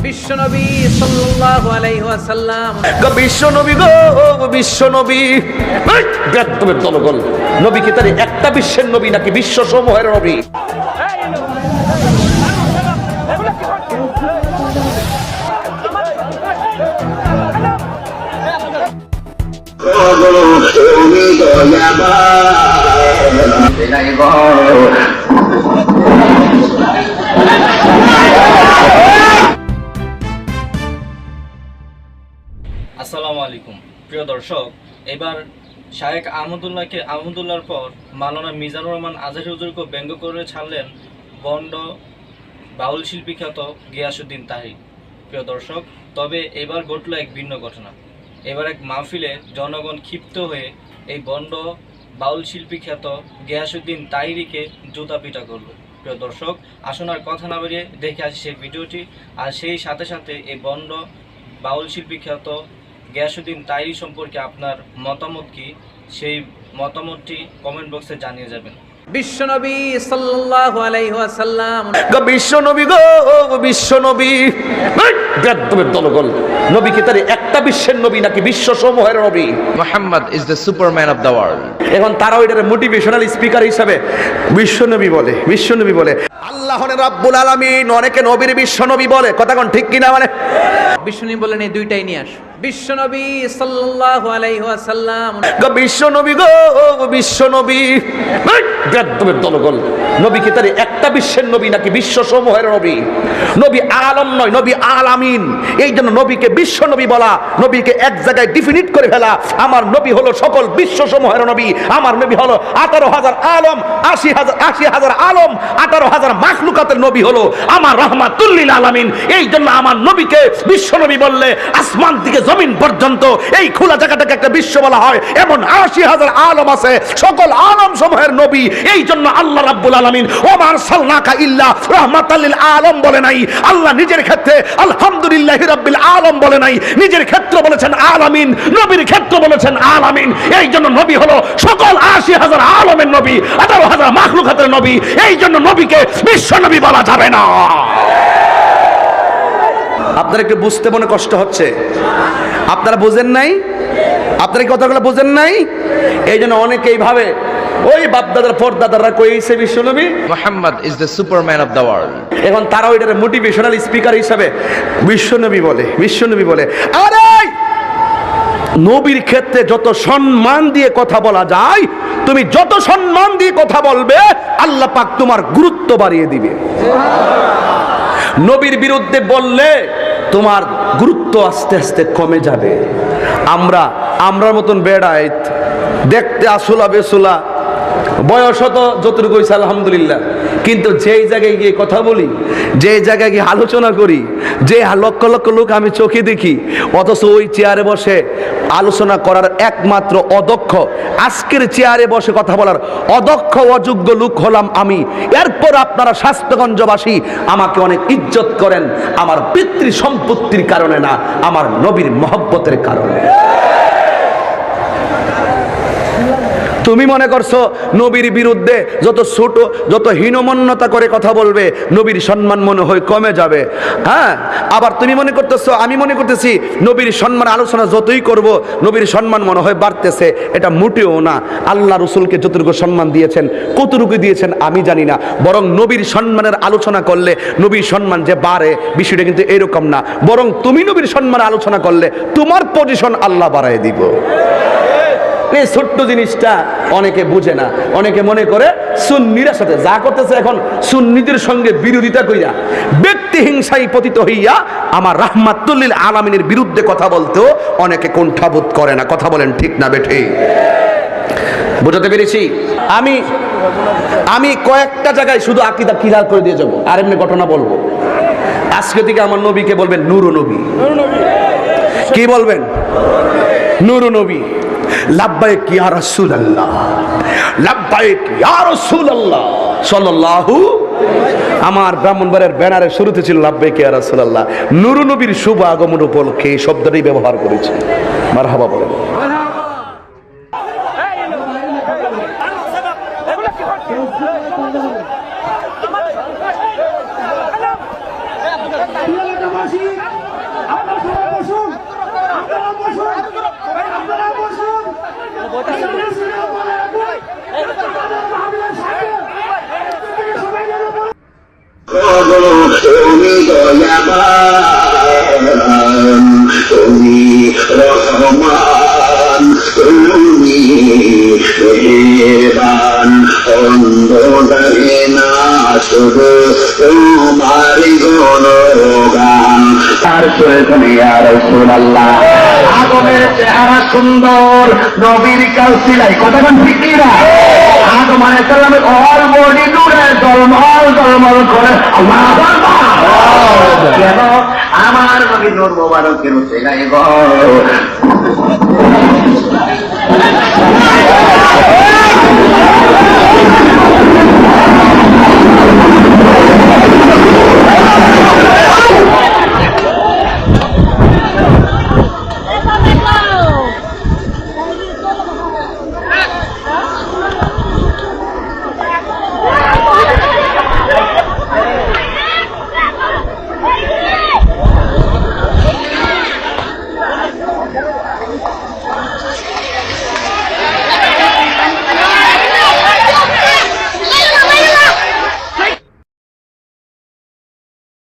বিশ্বনবী সাল্লাল্লাহু আলাইহি ওয়াসাল্লাম। বিশ্বনবী গো বিশ্বনবী, বেদবের দলগল নবী কি তার একটা বিশ্বের নবী নাকি বিশ্ব সমূহের নবী? আসসালামু আলাইকুম প্রিয় দর্শক, এবার শায়েখ আহমদুল্লাহর পর মাওলানা মিজানুর রহমান আজহারী হুজুরকে ব্যঙ্গ করে ছাড়লেন বন্ড বাউল শিল্পী খ্যাত গিয়াসউদ্দিন তাহির। প্রিয় দর্শক, তবে এবার ঘটল এক ভিন্ন ঘটনা। এবার এক মাহফিলে জনগণ ক্ষিপ্ত হয়ে এই বন্ড বাউল শিল্পী খ্যাত গিয়াসউদ্দিন তাহিরকে জুতা পিটা করল। প্রিয় দর্শক, আসুন আর কথা না বাড়িয়ে দেখে আসি সেই ভিডিওটি, আর সেই সাথে সাথে এই বন্ড বাউল শিল্পী খ্যাত গিয়াসউদ্দিন তাহির সম্পর্কে আপনার মতামত কি, সেই মতামতটি কমেন্ট বক্সে জানিয়ে যাবেন। বিশ্বনবী সাল্লাল্লাহু আলাইহি ওয়াসাল্লাম। বিশ্বনবী গো বিশ্বনবী, বেদবের দলগল নবী কি তার একটা বিশ্বের নবী নাকি বিশ্ব সমূহের নবী? Muhammad is the superman of the world. এখন তারাও এটার মোটিভেশনাল স্পিকার হিসাবে বিশ্বনবী বলে, বিশ্বনবী বলে। আল্লাহ রাব্বুল আলামিন অনেকে নবীর বিশ্বনবী বলে, কথা কোন ঠিক কিনা? মানে বিশ্বনবী বলেন এই দুইটাই নিয়ে আস। বিশ্বনবী সাল্লাল্লাহু আলাইহি ওয়াসাল্লাম। বিশ্বনবী গো বিশ্বনবী, বেদবের দলগল নবী কি তার একটা বিশ্বের নবী নাকি বিশ্ব সমূহের নবী? নবী আলম নয়, নবী আলামিন। এই জন্য নবীকে বিশ্বনবী বলা, নবীকে এক জায়গায় ডিফিনিট করে ফেলা। আমার নবী হলো সকল বিশ্ব সমূহের নবী। আমার নবী হলো 18,000 আলম, 80,000 আলম, 18,000 মাখলুকাতের নবী হলো আমার রাহমাতুল লিল আলামিন। এই জন্য আমার নবীকে বিশ্বনবী বললে আসমান থেকে জমিন পর্যন্ত এই খোলা জায়গাটাকে একটা বিশ্ব বলা হয়। এমন 80,000 আলম আছে, সকল আলম সমূহের নবী। এই জন্য আল্লাহ রাব্বুল আলামিন ওমা আরসালনাকা ইল্লা রাহমাতাল লিল আলম বলে নাই। আল্লাহ নিজের ক্ষেত্রে আলহামদুলিল্লাহি রাব্বিল আলম বলে নাই, নিজের ক্ষেত্রে বলেছেন আলামিন, নবীর ক্ষেত্রে বলেছেন আলামিন। এই জন্য নবী হলো সকল 80,000 আলমের নবী, 18,000 মাখলুকাতের নবী। এই জন্য নবীকে বিশ্ব নবী বলা যাবে না। আপনারা একটু বুঝতে মনে কষ্ট হচ্ছে, আপনারা বুঝেন নাই, আপনারা কথাগুলো বুঝেন নাই। এই জন্য অনেকেই ভাবে ওই বাপদাদার পরদাদারা কইছে বিশ্বনবী Muhammad is the superman of the world. এখন তারাও এটার মোটিভেশনাল স্পিকার হিসাবে বিশ্বনবী বলে, বিশ্বনবী বলে। আরে নবীর ক্ষেত্রে যত সম্মান দিয়ে কথা বলা যায়, তুমি যত সম্মান দিয়ে কথা বলবে আল্লাহ পাক তোমার গুরুত্ব বাড়িয়ে দিবে। নবীর বিরুদ্ধে বললে তোমার গুরুত্ব আস্তে আস্তে কমে যাবে। আমরার মতন বেড়াইত দেখতে আসলা বেসুলা, বয়স হতো যতটুকু হয়েছে আলহামদুলিল্লাহ, কিন্তু যেই জায়গায় গিয়ে কথা বলি, যে জায়গায় গিয়ে আলোচনা করি, যে লক্ষ লক্ষ লোক আমি চোখে দেখি, অথচ ওই চেয়ারে বসে আলোচনা করার একমাত্র অদক্ষ, আজকের চেয়ারে বসে কথা বলার অদক্ষ অযোগ্য লোক হলাম আমি। এরপর আপনারা স্বাস্থ্যগঞ্জবাসী আমাকে অনেক ইজ্জত করেন আমার পিতৃ সম্পত্তির কারণে না, আমার নবীর মহব্বতের কারণে। তুমি মনে করছো নবীর বিরুদ্ধে যত ছোট, যত হীনমন্যতা করে কথা বলবে নবীর সম্মান মনে হয় কমে যাবে। হ্যাঁ, আবার তুমি মনে করতেছো, আমি মনে করতেছি নবীর সম্মান আলোচনা যতই করব নবীর সম্মান মনে হয় বাড়তেছে। এটা মোটেও না। আল্লাহ রসুলকে যতটুকু সম্মান দিয়েছেন, কতটুকু দিয়েছেন আমি জানি না, বরং নবীর সম্মানের আলোচনা করলে নবীর সম্মান যে বাড়ে বিষয়টা কিন্তু এরকম না, বরং তুমি নবীর সম্মান আলোচনা করলে তোমার পজিশন আল্লাহ বাড়ায় দিব। এই ছোট্ট জিনিসটা অনেকে বুঝে না, অনেকে মনে করে সুন্নিরা সাথে যা করতেছে এখন সুন্নিদের সঙ্গে বিরোধিতা কইরা ব্যক্তি হিংসায় পতিত হইয়া আমার রাহমাতুল লিল আলামিনের বিরুদ্ধে কথা বলতেও অনেকে কুণ্ঠাবোধ করে না। কথা বলেন ঠিক না বেঠে? বুঝাতে পেরেছি? আমি কয়েকটা জায়গায় শুধু আকীদা ক্লিয়ার করে দিয়ে যাবো, আর এমনি ঘটনা বলবো। আজকে থেকে আমার নবীকে বলবেন নূর নবী। কি বলবেন? নূর নবী। লাব্বাইক ইয়া রাসূলুল্লাহ, লাব্বাইক ইয়া রাসূলুল্লাহ সাল্লাল্লাহু। আমার ব্রাহ্মণবাড়িয়ার ব্যানারে শুরুতে ছিল লাব্বাইক ইয়া রাসূলুল্লাহ। নূর নবীর শুভ আগমন উপলক্ষে এই শব্দটাই ব্যবহার করেছে। মারহাবা বলেন। এলাকাবাসী তুমি দয়াবান, তুমি রহমান, তুমি মেহেরবান। অন্ধ জানে না শুধু তোমারই গুণগান। তার চরিত্রে ইয়া রাসূলুল্লাহ, আদমের চেহারা সুন্দর, নবীর কাল সিলাই, কতক্ষণ ঠিক কিনা? আদম আলাইহিস সালামের অল বডি নূরে ঝলমল ঝলমল করে। আল্লাহু আকবার। কেন? আমার নবী নূর মোবারকের চেহারা গো